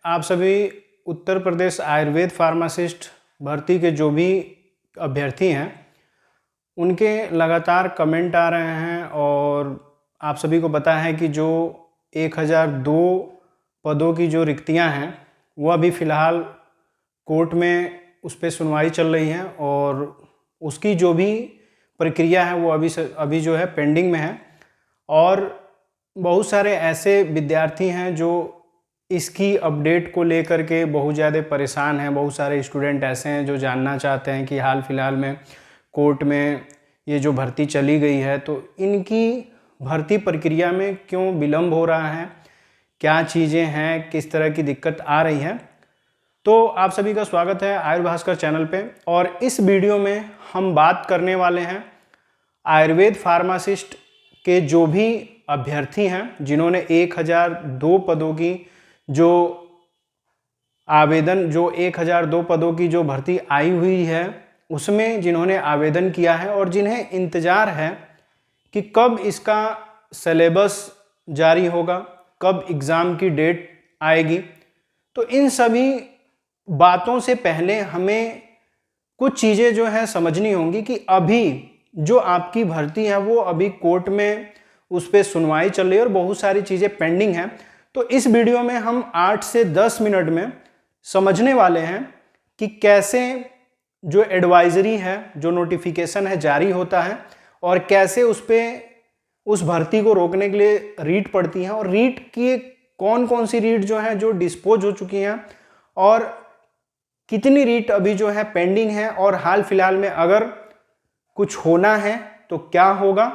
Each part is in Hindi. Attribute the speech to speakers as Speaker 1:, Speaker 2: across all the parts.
Speaker 1: आप सभी उत्तर प्रदेश आयुर्वेद फार्मासिस्ट भर्ती के जो भी अभ्यर्थी हैं उनके लगातार कमेंट आ रहे हैं और आप सभी को पता है कि जो 1002 पदों की जो रिक्तियां हैं वह अभी फ़िलहाल कोर्ट में उस पर सुनवाई चल रही है और उसकी जो भी प्रक्रिया है वो अभी जो है पेंडिंग में है। और बहुत सारे ऐसे विद्यार्थी हैं जो इसकी अपडेट को लेकर के बहुत ज़्यादा परेशान हैं। बहुत सारे स्टूडेंट ऐसे हैं जो जानना चाहते हैं कि हाल फिलहाल में कोर्ट में ये जो भर्ती चली गई है तो इनकी भर्ती प्रक्रिया में क्यों विलम्ब हो रहा है, क्या चीज़ें हैं, किस तरह की दिक्कत आ रही है। तो आप सभी का स्वागत है आयुर्भास्कर चैनल पे। और इस वीडियो में हम बात करने वाले हैं आयुर्वेद फार्मासिस्ट के जो भी अभ्यर्थी हैं जिन्होंने 1002 पदों की जो 1002 पदों की जो भर्ती आई हुई है उसमें जिन्होंने आवेदन किया है और जिन्हें इंतज़ार है कि कब इसका सिलेबस जारी होगा, कब एग्ज़ाम की डेट आएगी। तो इन सभी बातों से पहले हमें कुछ चीज़ें जो है समझनी होंगी कि अभी जो आपकी भर्ती है वो अभी कोर्ट में उस पर सुनवाई चल रही है और बहुत सारी चीज़ें पेंडिंग हैं। तो इस वीडियो में हम 8 से 10 मिनट में समझने वाले हैं कि कैसे जो एडवाइजरी है, जो नोटिफिकेशन है जारी होता है और कैसे उस भर्ती को रोकने के लिए रीट पड़ती हैं और रीट की कौन कौन सी रीट जो है जो डिस्पोज हो चुकी हैं और कितनी रीट अभी जो है पेंडिंग है और हाल फिलहाल में अगर कुछ होना है तो क्या होगा।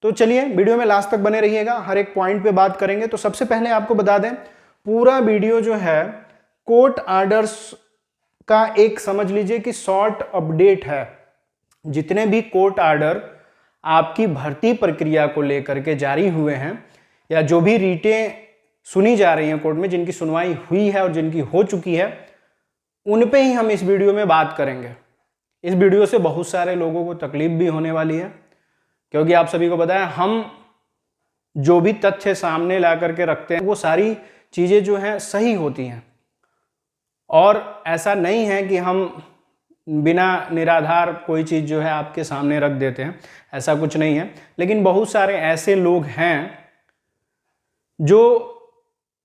Speaker 1: तो चलिए वीडियो में लास्ट तक बने रहिएगा, हर एक पॉइंट पे बात करेंगे। तो सबसे पहले आपको बता दें पूरा वीडियो जो है कोर्ट आर्डर्स का एक समझ लीजिए कि शॉर्ट अपडेट है। जितने भी कोर्ट आर्डर आपकी भर्ती प्रक्रिया को लेकर के जारी हुए हैं या जो भी रीटें सुनी जा रही हैं कोर्ट में, जिनकी सुनवाई हुई है और जिनकी हो चुकी है, उन पे ही हम इस वीडियो में बात करेंगे। इस वीडियो से बहुत सारे लोगों को तकलीफ भी होने वाली है क्योंकि आप सभी को पता है हम जो भी तथ्य सामने ला करके रखते हैं वो सारी चीज़ें जो हैं सही होती हैं और ऐसा नहीं है कि हम बिना निराधार कोई चीज़ जो है आपके सामने रख देते हैं, ऐसा कुछ नहीं है। लेकिन बहुत सारे ऐसे लोग हैं जो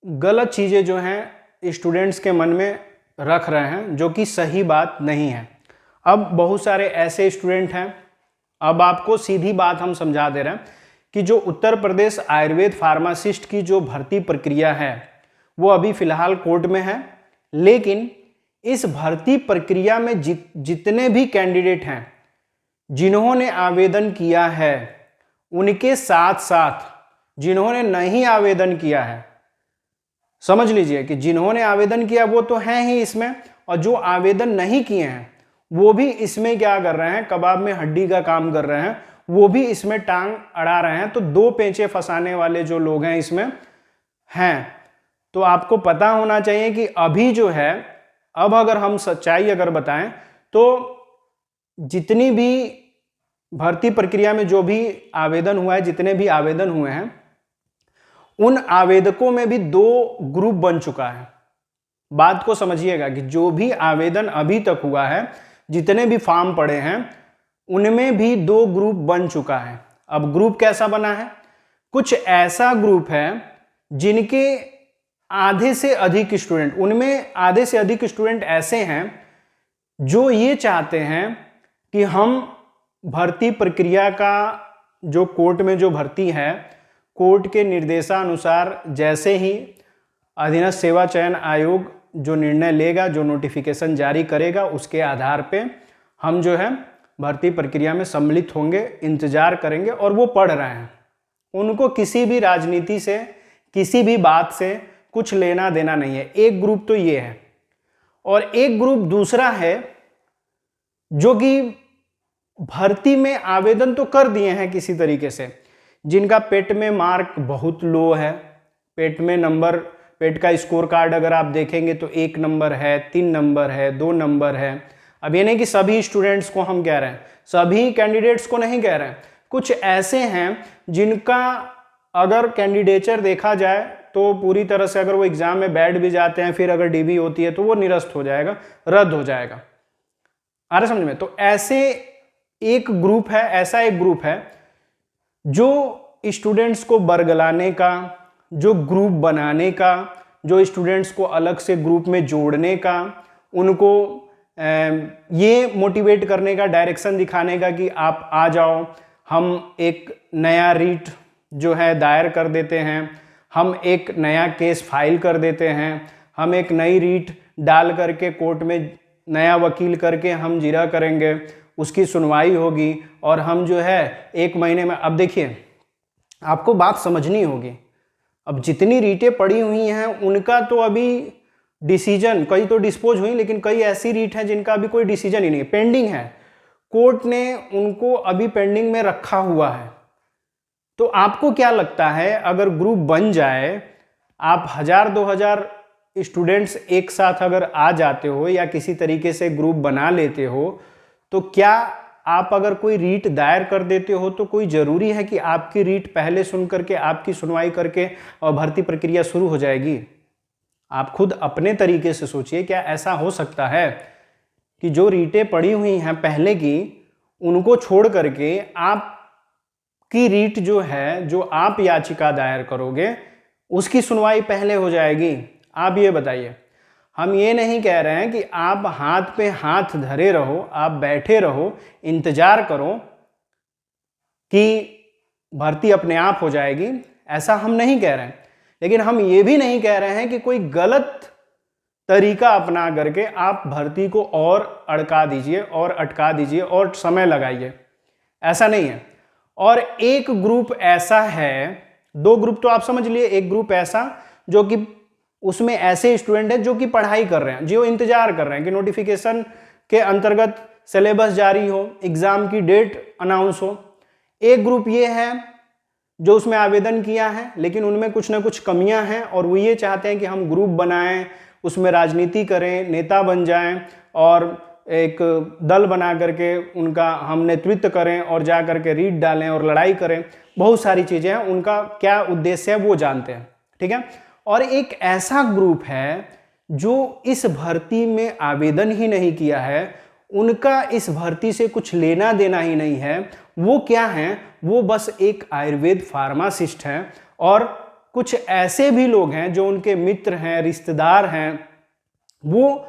Speaker 1: गलत चीज़ें जो हैं स्टूडेंट्स के मन में रख रहे हैं जो कि सही बात नहीं है। अब बहुत सारे ऐसे स्टूडेंट हैं, अब आपको सीधी बात हम समझा दे रहे हैं कि जो उत्तर प्रदेश आयुर्वेद फार्मासिस्ट की जो भर्ती प्रक्रिया है वो अभी फ़िलहाल कोर्ट में है। लेकिन इस भर्ती प्रक्रिया में जितने भी कैंडिडेट हैं जिन्होंने आवेदन किया है उनके साथ साथ जिन्होंने नहीं आवेदन किया है, समझ लीजिए कि जिन्होंने आवेदन किया वो तो हैं ही इसमें, और जो आवेदन नहीं किए हैं वो भी इसमें क्या कर रहे हैं, कबाब में हड्डी का काम कर रहे हैं, वो भी इसमें टांग अड़ा रहे हैं। तो दो पेंचे फंसाने वाले जो लोग हैं इसमें हैं। तो आपको पता होना चाहिए कि अभी जो है, अब अगर हम सच्चाई अगर बताएं तो जितनी भी भर्ती प्रक्रिया में जो भी आवेदन हुआ है, जितने भी आवेदन हुए हैं उन आवेदकों में भी 2 ग्रुप बन चुका है। बात को समझिएगा कि जो भी आवेदन अभी तक हुआ है, जितने भी फॉर्म पड़े हैं उनमें भी 2 ग्रुप बन चुका है। अब ग्रुप कैसा बना है, कुछ ऐसा ग्रुप है जिनके आधे से अधिक स्टूडेंट, उनमें आधे से अधिक स्टूडेंट ऐसे हैं जो ये चाहते हैं कि हम भर्ती प्रक्रिया का जो कोर्ट में जो भर्ती है, कोर्ट के निर्देशानुसार जैसे ही अधीनस्थ सेवा चयन आयोग जो निर्णय लेगा, जो नोटिफिकेशन जारी करेगा, उसके आधार पे हम जो है भर्ती प्रक्रिया में सम्मिलित होंगे, इंतजार करेंगे। और वो पढ़ रहे हैं, उनको किसी भी राजनीति से, किसी भी बात से कुछ लेना देना नहीं है। एक ग्रुप तो ये है और एक ग्रुप दूसरा है जो कि भर्ती में आवेदन तो कर दिए हैं किसी तरीके से, जिनका पेट में मार्क बहुत लो है, पेट में नंबर, पेट का स्कोर कार्ड अगर आप देखेंगे तो 1 नंबर है, 3 नंबर है, 2 नंबर है। अब ये नहीं कि सभी स्टूडेंट्स को हम कह रहे हैं, सभी कैंडिडेट्स को नहीं कह रहे हैं, कुछ ऐसे हैं जिनका अगर कैंडिडेचर देखा जाए तो पूरी तरह से अगर वो एग्जाम में बैठ भी जाते हैं, फिर अगर डीबी होती है तो वो निरस्त हो जाएगा, रद्द हो जाएगा। आ रहा समझ में? तो ऐसे एक ग्रुप है, ऐसा एक ग्रुप है जो स्टूडेंट्स को बरगलाने का, जो ग्रुप बनाने का, जो स्टूडेंट्स को अलग से ग्रुप में जोड़ने का, उनको ये मोटिवेट करने का, डायरेक्शन दिखाने का कि आप आ जाओ, हम एक नया रीट जो है दायर कर देते हैं, हम एक नया केस फाइल कर देते हैं, हम एक नई रीट डाल करके कोर्ट में नया वकील करके हम जिरा करेंगे, उसकी सुनवाई होगी और हम जो है 1 महीने में। अब देखिए, आपको बात समझनी होगी, अब जितनी रीटें पड़ी हुई हैं उनका तो अभी डिसीजन, कई तो डिस्पोज हुई, लेकिन कई ऐसी रीट हैं जिनका अभी कोई डिसीजन ही नहीं है, पेंडिंग है, कोर्ट ने उनको अभी पेंडिंग में रखा हुआ है। तो आपको क्या लगता है, अगर ग्रुप बन जाए, आप 1000-2000 स्टूडेंट्स एक साथ अगर आ जाते हो या किसी तरीके से ग्रुप बना लेते हो, तो क्या आप अगर कोई रीट दायर कर देते हो तो कोई ज़रूरी है कि आपकी रीट पहले सुन करके, आपकी सुनवाई करके और भर्ती प्रक्रिया शुरू हो जाएगी? आप खुद अपने तरीके से सोचिए, क्या ऐसा हो सकता है कि जो रीटें पड़ी हुई हैं पहले की, उनको छोड़ करके आपकी रीट जो है, जो आप याचिका दायर करोगे, उसकी सुनवाई पहले हो जाएगी? आप ये बताइए। हम ये नहीं कह रहे हैं कि आप हाथ पे हाथ धरे रहो, आप बैठे रहो, इंतजार करो कि भर्ती अपने आप हो जाएगी, ऐसा हम नहीं कह रहे हैं। लेकिन हम ये भी नहीं कह रहे हैं कि कोई गलत तरीका अपना करके आप भर्ती को और अड़का दीजिए और अटका दीजिए और समय लगाइए, ऐसा नहीं है। और एक ग्रुप ऐसा है, 2 ग्रुप तो आप समझ लिए, एक ग्रुप ऐसा जो कि उसमें ऐसे स्टूडेंट हैं जो कि पढ़ाई कर रहे हैं, जो इंतजार कर रहे हैं कि नोटिफिकेशन के अंतर्गत सिलेबस जारी हो, एग्जाम की डेट अनाउंस हो। एक ग्रुप ये है जो उसमें आवेदन किया है, लेकिन उनमें कुछ ना कुछ कमियां हैं और वो ये चाहते हैं कि हम ग्रुप बनाएं, उसमें राजनीति करें, नेता बन जाएं और एक दल बना करके उनका हम नेतृत्व करें और जा करके रीट डालें और लड़ाई करें। बहुत सारी चीज़ें हैं, उनका क्या उद्देश्य है वो जानते हैं, ठीक है। और एक ऐसा ग्रुप है जो इस भर्ती में आवेदन ही नहीं किया है, उनका इस भर्ती से कुछ लेना देना ही नहीं है। वो क्या हैं? वो बस एक आयुर्वेद फार्मासिस्ट हैं और कुछ ऐसे भी लोग हैं जो उनके मित्र हैं, रिश्तेदार हैं, वो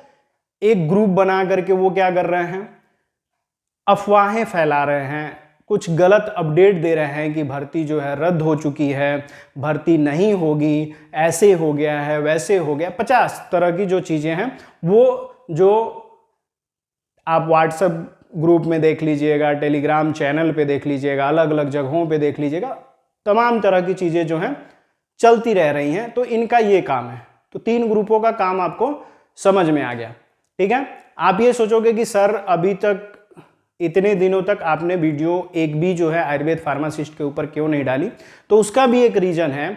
Speaker 1: एक ग्रुप बना करके वो क्या कर रहे हैं? अफवाहें फैला रहे हैं, कुछ गलत अपडेट दे रहे हैं कि भर्ती जो है रद्द हो चुकी है, भर्ती नहीं होगी, ऐसे हो गया है, वैसे हो गया, 50 तरह की जो चीज़ें हैं, वो जो आप व्हाट्सएप ग्रुप में देख लीजिएगा, टेलीग्राम चैनल पे देख लीजिएगा, अलग अलग जगहों पे देख लीजिएगा, तमाम तरह की चीज़ें जो हैं चलती रह रही हैं। तो इनका ये काम है। तो 3 ग्रुपों का काम आपको समझ में आ गया, ठीक है। आप ये सोचोगे कि सर अभी तक इतने दिनों तक आपने वीडियो एक भी जो है आयुर्वेद फार्मासिस्ट के ऊपर क्यों नहीं डाली? तो उसका भी एक रीजन है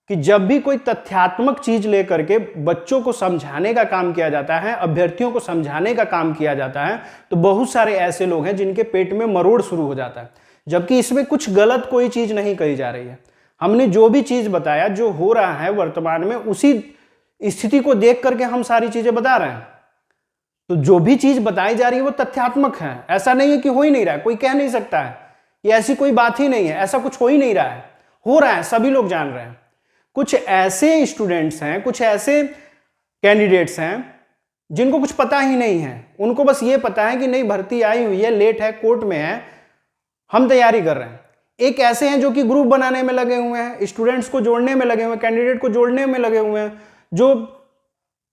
Speaker 1: कि जब भी कोई तथ्यात्मक चीज लेकर के बच्चों को समझाने का काम किया जाता है, अभ्यर्थियों को समझाने का काम किया जाता है, तो बहुत सारे ऐसे लोग हैं जिनके पेट में मरोड़ शुरू हो जाता है, जबकि इसमें कुछ गलत कोई चीज नहीं कही जा रही है। हमने जो भी चीज बताया, जो हो रहा है वर्तमान में, उसी स्थिति को देख करके हम सारी चीजें बता रहे हैं। तो जो भी चीज बताई जा रही है वो तथ्यात्मक है, ऐसा नहीं है कि हो ही नहीं रहा है। कोई कह नहीं सकता है ये ऐसी कोई बात ही नहीं है, ऐसा कुछ हो ही नहीं रहा है, हो रहा है, सभी लोग जान रहे हैं। कुछ ऐसे स्टूडेंट्स हैं, कुछ ऐसे कैंडिडेट्स हैं जिनको कुछ पता ही नहीं है, उनको बस ये पता है कि नहीं भर्ती आई हुई है, लेट है, कोर्ट में है, हम तैयारी कर रहे हैं। एक ऐसे हैं जो कि ग्रुप बनाने में लगे हुए हैं, स्टूडेंट्स को जोड़ने में लगे हुए हैं, कैंडिडेट को जोड़ने में लगे हुए हैं, जो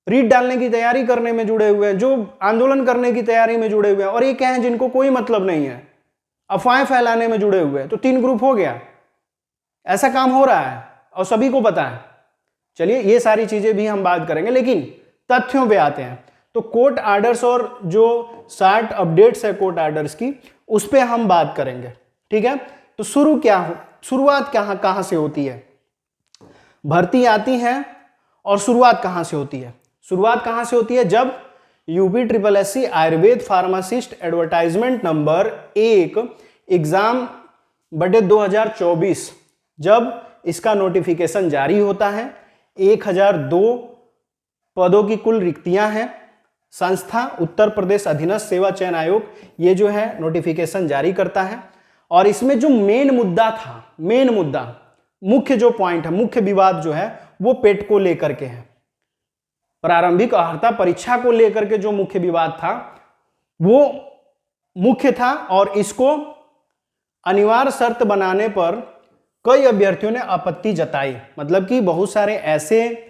Speaker 1: रीट डालने की तैयारी करने में जुड़े हुए हैं, जो आंदोलन करने की तैयारी में जुड़े हुए हैं, और एक हैं जिनको कोई मतलब नहीं है, अफवाहें फैलाने में जुड़े हुए हैं। तो 3 ग्रुप हो गया, ऐसा काम हो रहा है और सभी को पता है। चलिए ये सारी चीजें भी हम बात करेंगे, लेकिन तथ्यों पे आते हैं। तो कोर्ट आर्डर्स और जो 60 अपडेट्स है कोर्ट आर्डर्स की, उस पर हम बात करेंगे, ठीक है। तो शुरुआत कहां से होती है? भर्ती आती है और शुरुआत कहां से होती है? शुरुआत कहां से होती है? जब UPSSC Ayurveda pharmacist advertisement number 1 exam बटे 2024, जब इसका नोटिफिकेशन जारी होता है, 1002 पदों की कुल रिक्तियां हैं। संस्था उत्तर प्रदेश अधीनस्थ सेवा चयन आयोग ये जो है नोटिफिकेशन जारी करता है। और इसमें जो मेन मुद्दा था, मेन मुद्दा, मुख्य जो पॉइंट है, मुख्य विवाद जो है वो पेट को लेकर के है। प्रारंभिक अर्हता परीक्षा को लेकर के जो मुख्य विवाद था वो मुख्य था, और इसको अनिवार्य शर्त बनाने पर कई अभ्यर्थियों ने आपत्ति जताई। मतलब कि बहुत सारे ऐसे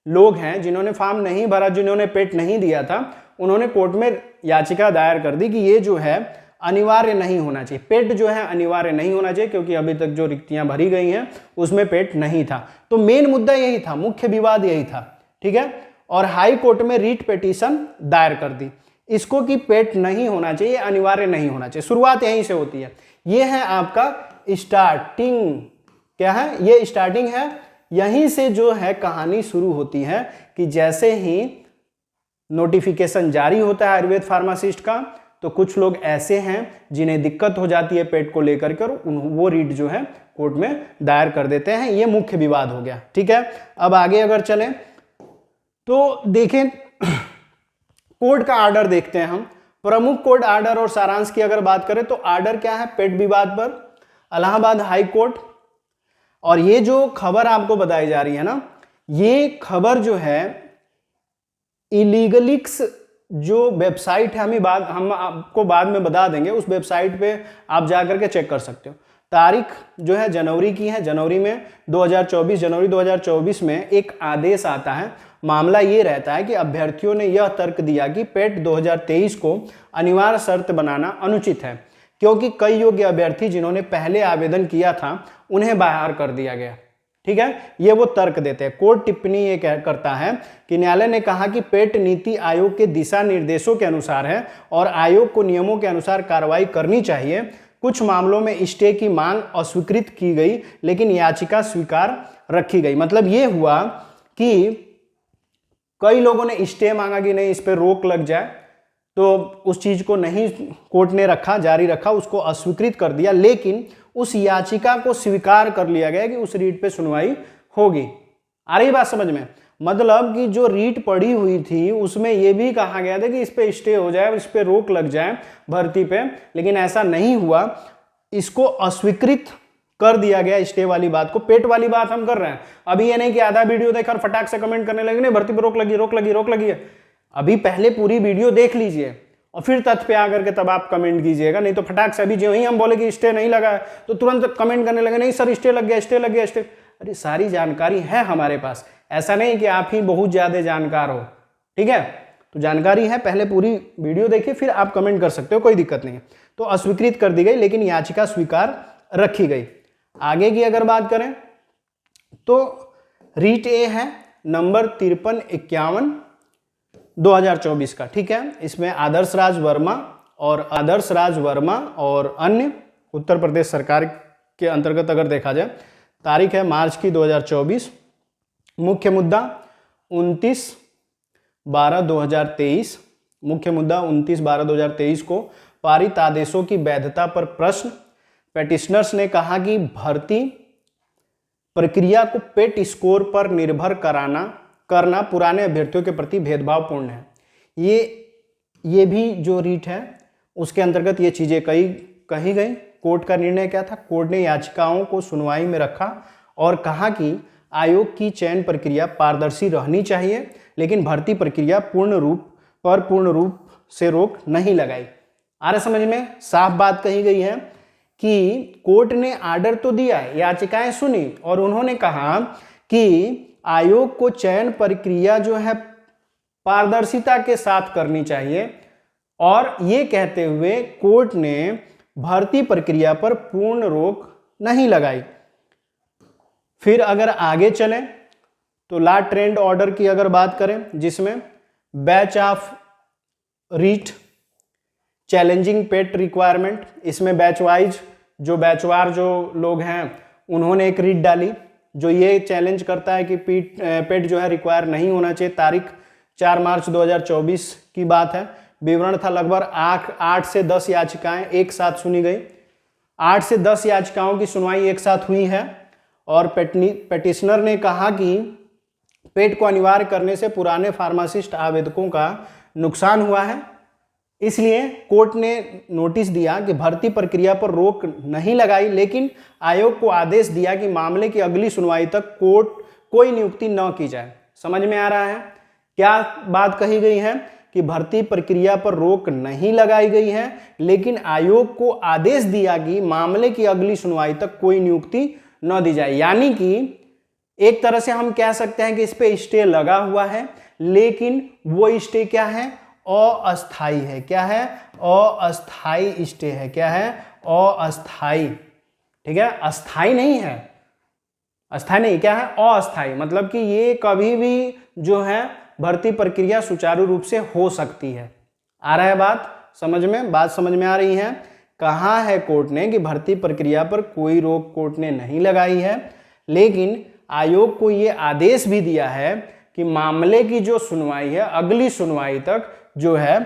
Speaker 1: लोग हैं जिन्होंने फॉर्म नहीं भरा, जिन्होंने पेट नहीं दिया था, उन्होंने कोर्ट में याचिका दायर कर दी कि ये जो है अनिवार्य नहीं होना चाहिए, पेट जो है अनिवार्य नहीं होना चाहिए, क्योंकि अभी तक जो रिक्तियां भरी गई हैं उसमें पेट नहीं था। तो मेन मुद्दा यही था, मुख्य विवाद यही था, ठीक है। और हाई कोर्ट में रीट पिटीशन दायर कर दी इसको कि पेट नहीं होना चाहिए, अनिवार्य नहीं होना चाहिए। शुरुआत यहीं से होती है। ये है आपका स्टार्टिंग, क्या है ये स्टार्टिंग है। यहीं से जो है कहानी शुरू होती है कि जैसे ही नोटिफिकेशन जारी होता है आयुर्वेद फार्मासिस्ट का, तो कुछ लोग ऐसे हैं जिन्हें दिक्कत हो जाती है पेट को लेकर के, और वो रीट जो है कोर्ट में दायर कर देते हैं। ये मुख्य विवाद हो गया, ठीक है। अब आगे अगर चलें तो देखें कोर्ट का आर्डर देखते हैं हम। प्रमुख कोर्ट आर्डर और सारांश की अगर बात करें तो आर्डर क्या है पेट विवाद पर, इलाहाबाद हाई कोर्ट। और ये जो खबर आपको बताई जा रही है ना, ये खबर जो है इलीगलिक्स जो वेबसाइट है, हम आपको बाद में बता देंगे, उस वेबसाइट पे आप जाकर के चेक कर सकते हो। तारीख जो है जनवरी की है, जनवरी में 2024, जनवरी 2024 में एक आदेश आता है। मामला ये रहता है कि अभ्यर्थियों ने यह तर्क दिया कि पेट 2023 को अनिवार्य शर्त बनाना अनुचित है, क्योंकि कई योग्य अभ्यर्थी जिन्होंने पहले आवेदन किया था उन्हें बाहर कर दिया गया, ठीक है। ये वो तर्क देते हैं। कोर्ट टिप्पणी ये करता है कि न्यायालय ने कहा कि पेट नीति आयोग के दिशा निर्देशों के अनुसार है और आयोग को नियमों के अनुसार कार्रवाई करनी चाहिए। कुछ मामलों में स्टे की मांग अस्वीकृत की गई, लेकिन याचिका स्वीकार रखी गई। मतलब ये हुआ कि कई लोगों ने स्टे मांगा कि नहीं इस पर रोक लग जाए, तो उस चीज को नहीं कोर्ट ने रखा, जारी रखा, उसको अस्वीकृत कर दिया, लेकिन उस याचिका को स्वीकार कर लिया गया कि उस रीट पे सुनवाई होगी। आ रही बात समझ में? मतलब कि जो रीट पड़ी हुई थी उसमें यह भी कहा गया था कि इस पे स्टे हो जाए, इस पे रोक लग जाए भर्ती पे, लेकिन ऐसा नहीं हुआ। इसको अस्वीकृत कर दिया गया स्टे वाली बात को। पेट वाली बात हम कर रहे हैं। अभी ये नहीं कि आधा वीडियो देखकर फटाक से कमेंट करने लगे नहीं भर्ती पे रोक लगी, रोक लगी, रोक लगी है। अभी पहले पूरी वीडियो देख लीजिए और फिर तथ्य पे आकर के तब आप कमेंट कीजिएगा, नहीं तो फटाक से अभी जो ही हम बोले कि स्टे नहीं लगा है तो तुरंत कमेंट करने लगे नहीं सर स्टे लग गया, स्टे लग गया, स्टे। अरे सारी जानकारी है हमारे पास, ऐसा नहीं कि आप ही बहुत ज्यादा जानकार हो, ठीक है। तो जानकारी है, पहले पूरी वीडियो देखिए फिर आप कमेंट कर सकते हो, कोई दिक्कत नहीं है। तो अस्वीकृत कर दी गई, लेकिन याचिका स्वीकार रखी गई। आगे की अगर बात करें तो रीट ए है नंबर 5351 2024 का, ठीक है। इसमें आदर्श राज वर्मा और अन्य उत्तर प्रदेश सरकार के अंतर्गत अगर देखा जाए, तारीख है मार्च की 2024। मुख्य मुद्दा 29/12/2023, मुख्य मुद्दा 29/12/2023 को पारित आदेशों की वैधता पर प्रश्न। पेटिशनर्स ने कहा कि भर्ती प्रक्रिया को पेट स्कोर पर निर्भर करना पुराने अभ्यर्थियों के प्रति भेदभावपूर्ण है। ये भी जो रीट है उसके अंतर्गत ये चीजें कही गई। कोर्ट का निर्णय क्या था? कोर्ट ने याचिकाओं को सुनवाई में रखा और कहा कि आयोग की चयन प्रक्रिया पारदर्शी रहनी चाहिए, लेकिन भर्ती प्रक्रिया पूर्ण रूप से रोक नहीं लगाई। आ रहा समझ में? साफ बात कही गई है कि कोर्ट ने आर्डर तो दिया है, याचिकाएं सुनी और उन्होंने कहा कि आयोग को चयन प्रक्रिया जो है पारदर्शिता के साथ करनी चाहिए, और ये कहते हुए कोर्ट ने भर्ती प्रक्रिया पर पूर्ण रोक नहीं लगाई। फिर अगर आगे चलें तो ला ट्रेंड ऑर्डर की अगर बात करें, जिसमें बैच ऑफ रीट चैलेंजिंग पेट रिक्वायरमेंट, इसमें बैचवार जो लोग हैं उन्होंने एक रीट डाली जो ये चैलेंज करता है कि पेट जो है रिक्वायर नहीं होना चाहिए। तारीख 4 मार्च 2024 की बात है। विवरण था लगभग 8 से 10 याचिकाएं एक साथ सुनी गई। 8 से 10 याचिकाओं की सुनवाई एक साथ हुई है और पेटिशनर ने कहा कि पेट को अनिवार्य करने से पुराने फार्मासिस्ट आवेदकों का नुकसान हुआ है, इसलिए कोर्ट ने नोटिस दिया कि भर्ती प्रक्रिया पर रोक नहीं लगाई, लेकिन आयोग को आदेश दिया कि मामले की अगली सुनवाई तक कोई नियुक्ति न की जाए। समझ में आ रहा है क्या बात कही गई है कि भर्ती प्रक्रिया पर रोक नहीं लगाई गई है, लेकिन आयोग को आदेश दिया कि मामले की अगली सुनवाई तक कोई नियुक्ति न दी जाए। यानी कि एक तरह से हम कह सकते हैं कि इस पे स्टे लगा हुआ है, लेकिन वो स्टे क्या है, अस्थाई है। क्या है, अस्थाई स्टे है। क्या है, अस्थाई। ठीक है, अस्थाई नहीं है, अस्थाई नहीं, क्या है, अस्थाई। मतलब कि ये कभी भी जो है भर्ती प्रक्रिया सुचारू रूप से हो सकती है। आ रहा है बात समझ में, बात समझ में आ रही है। कहा है कोर्ट ने कि भर्ती प्रक्रिया पर कोई रोक कोर्ट ने नहीं लगाई है, लेकिन आयोग को ये आदेश भी दिया है कि मामले की जो सुनवाई है अगली सुनवाई तक जो है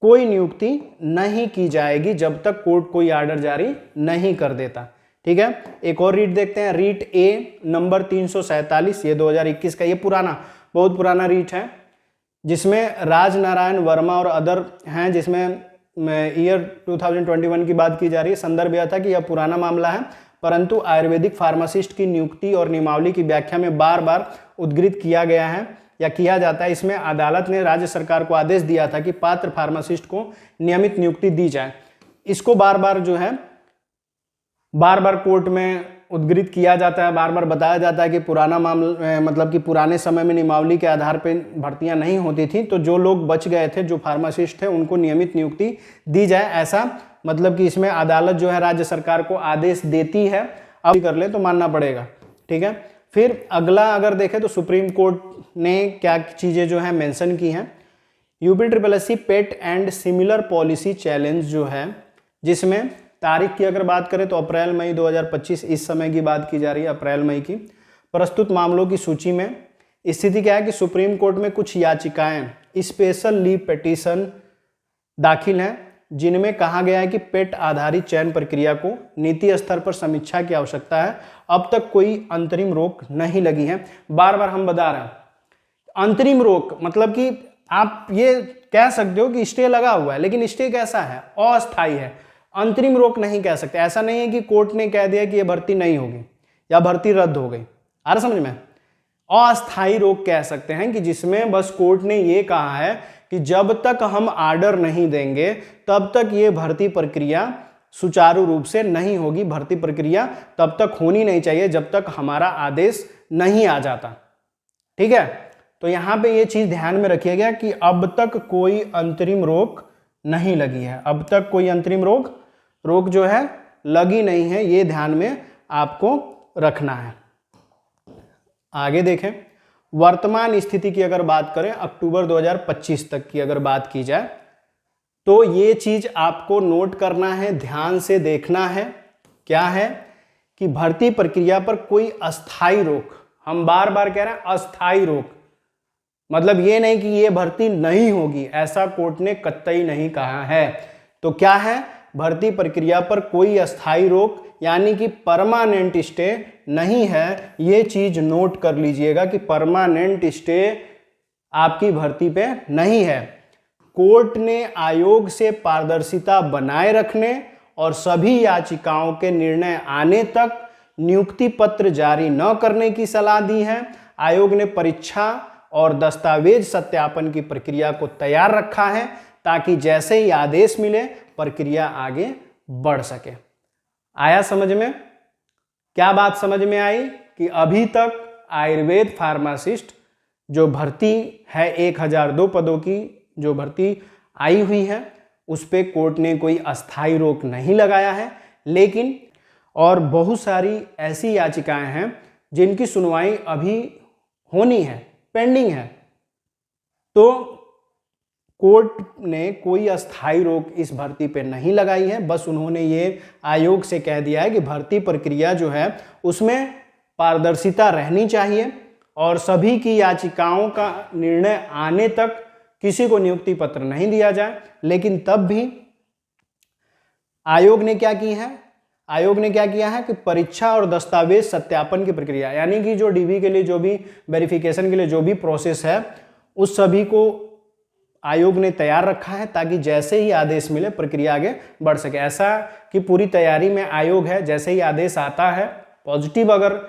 Speaker 1: कोई नियुक्ति नहीं की जाएगी जब तक कोर्ट कोई आर्डर जारी नहीं कर देता। ठीक है, एक और रीट देखते हैं, रीट ए नंबर 347, ये 2021 का, ये पुराना, बहुत पुराना रीट है, जिसमें राजनारायण वर्मा और अदर हैं, जिसमें ईयर 2021 की बात की जा रही है। संदर्भ यह था कि यह पुराना मामला है, परंतु आयुर्वेदिक फार्मासिस्ट की नियुक्ति और नियमावली की व्याख्या में बार बार उद्धृत किया गया है या किया जाता है। इसमें अदालत ने राज्य सरकार को आदेश दिया था कि पात्र फार्मासिस्ट को नियमित नियुक्ति दी जाए। इसको बार बार जो है बार बार कोर्ट में उद्धृत किया जाता है, बार बार बताया जाता है कि पुराना मामला, मतलब कि पुराने समय में नियमावली के आधार पर भर्तियां नहीं होती थी, तो जो लोग बच गए थे, जो फार्मासिस्ट थे, उनको नियमित नियुक्ति दी जाए। ऐसा मतलब कि इसमें अदालत जो है राज्य सरकार को आदेश देती है, अब कर ले तो मानना पड़ेगा। ठीक है, फिर अगला अगर देखें तो सुप्रीम कोर्ट ने क्या चीज़ें जो है मेंशन की हैं। UPSC pet and similar policy challenge जो है, जिसमें तारीख की अगर बात करें तो अप्रैल मई 2025, इस समय की बात की जा रही है, अप्रैल मई की। प्रस्तुत मामलों की सूची में स्थिति क्या है कि सुप्रीम कोर्ट में कुछ याचिकाएं स्पेशल लीव पिटीशन दाखिल हैं, जिनमें कहा गया है कि पेट आधारित चयन प्रक्रिया को नीति स्तर पर समीक्षा की आवश्यकता है। अब तक कोई अंतरिम रोक नहीं लगी है। बार बार हम बता रहे हैं अंतरिम रोक, मतलब कि आप ये कह सकते हो कि स्टे लगा हुआ है, लेकिन स्टे कैसा है, अस्थाई है, अंतरिम रोक नहीं कह सकते। ऐसा नहीं है कि कोर्ट ने कह दिया कि ये भर्ती नहीं होगी या भर्ती रद्द हो गई। आ रहा समझ में, अस्थाई रोक कह सकते हैं कि जिसमें बस कोर्ट ने ये कहा है कि जब तक हम आर्डर नहीं देंगे तब तक ये भर्ती प्रक्रिया सुचारू रूप से नहीं होगी। भर्ती प्रक्रिया तब तक होनी नहीं चाहिए जब तक हमारा आदेश नहीं आ जाता। ठीक है, तो यहां पे ये चीज ध्यान में रखिएगा कि अब तक कोई अंतरिम रोक नहीं लगी है, अब तक कोई अंतरिम रोक जो है लगी नहीं है, ये ध्यान में आपको रखना है। आगे देखें, वर्तमान स्थिति की अगर बात करें, अक्टूबर 2025 तक की अगर बात की जाए, तो ये चीज आपको नोट करना है, ध्यान से देखना है। क्या है कि भर्ती प्रक्रिया पर कोई अस्थाई रोक, हम बार बार कह रहे हैं अस्थाई रोक, मतलब ये नहीं कि ये भर्ती नहीं होगी, ऐसा कोर्ट ने कतई नहीं कहा है। तो क्या है, भर्ती प्रक्रिया पर कोई अस्थाई रोक यानी कि परमानेंट स्टे नहीं है। ये चीज नोट कर लीजिएगा कि परमानेंट स्टे आपकी भर्ती पे नहीं है। कोर्ट ने आयोग से पारदर्शिता बनाए रखने और सभी याचिकाओं के निर्णय आने तक नियुक्ति पत्र जारी न करने की सलाह दी है। आयोग ने परीक्षा और दस्तावेज सत्यापन की प्रक्रिया को तैयार रखा है ताकि जैसे ही आदेश मिले प्रक्रिया आगे बढ़ सके। आया समझ में? क्या बात समझ में आई कि अभी तक आयुर्वेद फार्मासिस्ट जो भर्ती है 1002 पदों की जो भर्ती आई हुई है उस पे कोर्ट ने कोई अस्थाई रोक नहीं लगाया है, लेकिन और बहुत सारी ऐसी याचिकाएं हैं जिनकी सुनवाई अभी होनी है, पेंडिंग है। तो कोर्ट ने कोई अस्थाई रोक इस भर्ती पे नहीं लगाई है, बस उन्होंने ये आयोग से कह दिया है कि भर्ती प्रक्रिया जो है उसमें पारदर्शिता रहनी चाहिए और सभी की याचिकाओं का निर्णय आने तक किसी को नियुक्ति पत्र नहीं दिया जाए। लेकिन तब भी आयोग ने क्या की है, आयोग ने क्या किया है कि परीक्षा और दस्तावेज सत्यापन की प्रक्रिया, यानी कि जो डीबी के लिए जो भी वेरिफिकेशन के लिए जो भी प्रोसेस है उस सभी को आयोग ने तैयार रखा है ताकि जैसे ही आदेश मिले प्रक्रिया आगे बढ़ सके। ऐसा कि पूरी तैयारी में आयोग है, जैसे ही आदेश आता है, पॉजिटिव अगर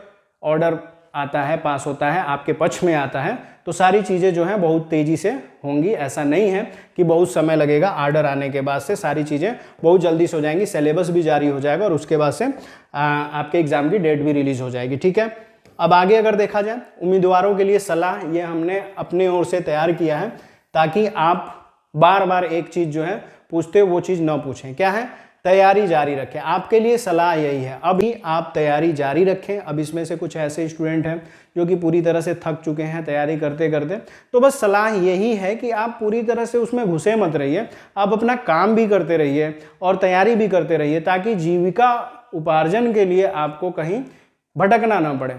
Speaker 1: ऑर्डर आता है, पास होता है, आपके पक्ष में आता है, तो सारी चीज़ें जो हैं बहुत तेज़ी से होंगी। ऐसा नहीं है कि बहुत समय लगेगा, ऑर्डर आने के बाद से सारी चीज़ें बहुत जल्दी से हो जाएंगी, सिलेबस भी जारी हो जाएगा और उसके बाद से आपके एग्ज़ाम की डेट भी रिलीज हो जाएगी। ठीक है, अब आगे अगर देखा जाए उम्मीदवारों के लिए सलाह, ये हमने अपने ओर से तैयार किया है ताकि आप बार बार एक चीज़ जो है पूछते वो चीज़ न पूछें। क्या है? तैयारी जारी रखें। आपके लिए सलाह यही है, अभी आप तैयारी जारी रखें। अब इसमें से कुछ ऐसे स्टूडेंट हैं जो कि पूरी तरह से थक चुके हैं तैयारी करते करते, तो बस सलाह यही है कि आप पूरी तरह से उसमें घुसे मत रहिए, आप अपना काम भी करते रहिए और तैयारी भी करते रहिए ताकि जीविका उपार्जन के लिए आपको कहीं भटकना ना पड़े।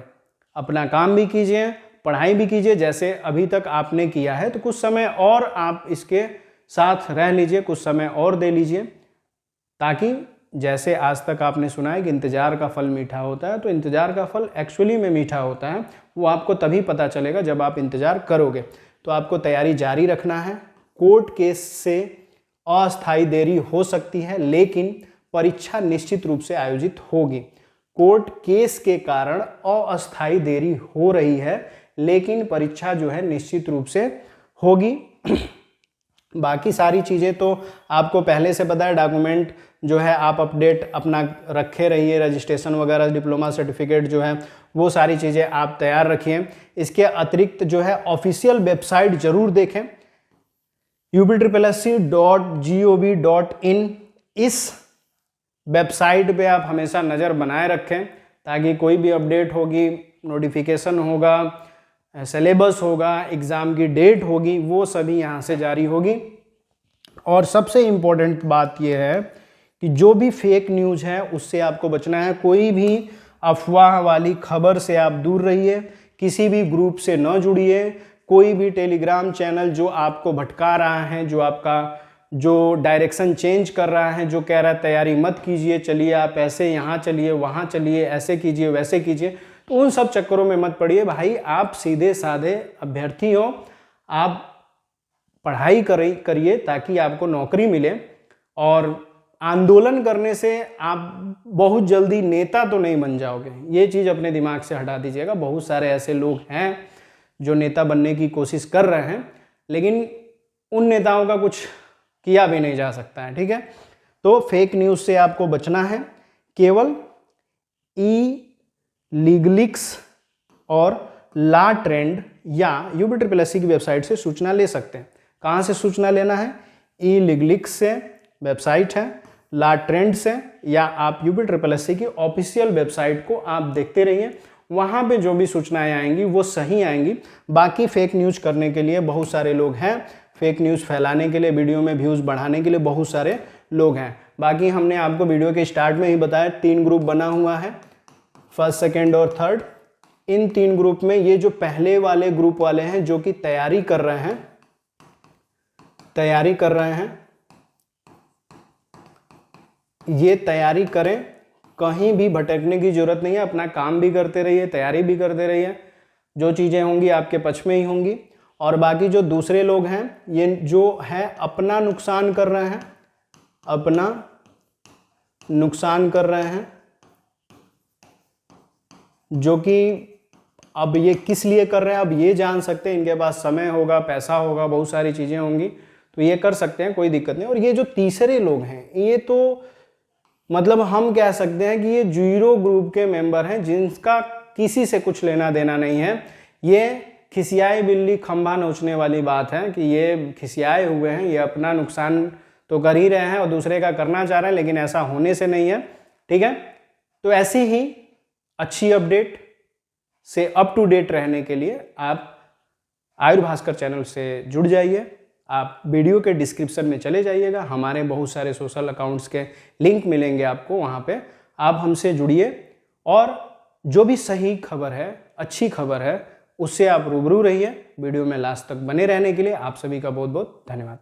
Speaker 1: अपना काम भी कीजिए, पढ़ाई भी कीजिए जैसे अभी तक आपने किया है, तो कुछ समय और आप इसके साथ रह लीजिए, कुछ समय और दे लीजिए, ताकि जैसे आज तक आपने सुना है कि इंतज़ार का फल मीठा होता है, तो इंतज़ार का फल एक्चुअली में मीठा होता है, वो आपको तभी पता चलेगा जब आप इंतज़ार करोगे। तो आपको तैयारी जारी रखना है। कोर्ट केस से अस्थायी देरी हो सकती है, लेकिन परीक्षा निश्चित रूप से आयोजित होगी। कोर्ट केस के कारण अस्थायी देरी हो रही है, लेकिन परीक्षा जो है निश्चित रूप से होगी। बाकी सारी चीज़ें तो आपको पहले से पता है, डॉक्यूमेंट जो है आप अपडेट अपना रखे रहिए, रजिस्ट्रेशन वगैरह, डिप्लोमा सर्टिफिकेट जो है वो सारी चीज़ें आप तैयार रखिए। इसके अतिरिक्त जो है ऑफिशियल वेबसाइट जरूर देखें, upsc.gov.in। इस वेबसाइट पे आप हमेशा नज़र बनाए रखें ताकि कोई भी अपडेट होगी, नोटिफिकेशन होगा, सिलेबस होगा, एग्ज़ाम की डेट होगी, वो सभी यहाँ से जारी होगी। और सबसे इम्पोर्टेंट बात यह है कि जो भी फेक न्यूज़ है उससे आपको बचना है। कोई भी अफवाह वाली खबर से आप दूर रहिए, किसी भी ग्रुप से न जुड़िए, कोई भी टेलीग्राम चैनल जो आपको भटका रहा है, जो आपका जो डायरेक्शन चेंज कर रहा है, जो कह रहा है तैयारी मत कीजिए, चलिए आप ऐसे यहाँ चलिए, वहाँ चलिए, ऐसे कीजिए, वैसे कीजिए, तो उन सब चक्करों में मत पड़िए भाई। आप सीधे साधे अभ्यर्थी हो, आप पढ़ाई करिए ताकि आपको नौकरी मिले। और आंदोलन करने से आप बहुत जल्दी नेता तो नहीं बन जाओगे, ये चीज़ अपने दिमाग से हटा दीजिएगा। बहुत सारे ऐसे लोग हैं जो नेता बनने की कोशिश कर रहे हैं, लेकिन उन नेताओं का कुछ किया भी नहीं जा सकता है। ठीक है, तो फेक न्यूज़ से आपको बचना है। केवल लीगलिक्स और ला ट्रेंड या UPSSC की वेबसाइट से सूचना ले सकते हैं। कहाँ से सूचना लेना है? लीगलिक्स से वेबसाइट है, ला ट्रेंड से, या आप UPSSC की ऑफिशियल वेबसाइट को आप देखते रहिए, वहाँ पे जो भी सूचनाएं आएंगी वो सही आएंगी। बाकी फेक न्यूज़ करने के लिए बहुत सारे लोग हैं, फेक न्यूज़ फैलाने के लिए, वीडियो में व्यूज़ बढ़ाने के लिए बहुत सारे लोग हैं। बाकी हमने आपको वीडियो के स्टार्ट में ही बताया 3 ग्रुप बना हुआ है, फर्स्ट, सेकेंड और थर्ड। इन 3 ग्रुप में ये जो पहले वाले ग्रुप वाले हैं जो कि तैयारी कर रहे हैं, ये तैयारी करें, कहीं भी भटकने की जरूरत नहीं है। अपना काम भी करते रहिए, तैयारी भी करते रहिए, जो चीज़ें होंगी आपके पक्ष में ही होंगी। और बाकी जो दूसरे लोग हैं ये जो है अपना नुकसान कर रहे हैं, जो कि अब ये किस लिए कर रहे हैं अब ये जान सकते हैं। इनके पास समय होगा, पैसा होगा, बहुत सारी चीज़ें होंगी, तो ये कर सकते हैं, कोई दिक्कत नहीं। और ये जो तीसरे लोग हैं, ये तो मतलब हम कह सकते हैं कि ये 0 ग्रुप के मेंबर हैं, जिनका किसी से कुछ लेना देना नहीं है। ये खिसियाई बिल्ली खंभा नोचने वाली बात है कि ये खिसियाए हुए हैं, ये अपना नुकसान तो कर ही रहे हैं और दूसरे का करना चाह रहे हैं, लेकिन ऐसा होने से नहीं है। ठीक है, तो ऐसी ही अच्छी अपडेट से अप टू डेट रहने के लिए आप आयुर भास्कर चैनल से जुड़ जाइए। आप वीडियो के डिस्क्रिप्शन में चले जाइएगा, हमारे बहुत सारे सोशल अकाउंट्स के लिंक मिलेंगे आपको, वहाँ पे आप हमसे जुड़िए और जो भी सही खबर है, अच्छी खबर है, उससे आप रूबरू रहिए। वीडियो में लास्ट तक बने रहने के लिए आप सभी का बहुत बहुत धन्यवाद।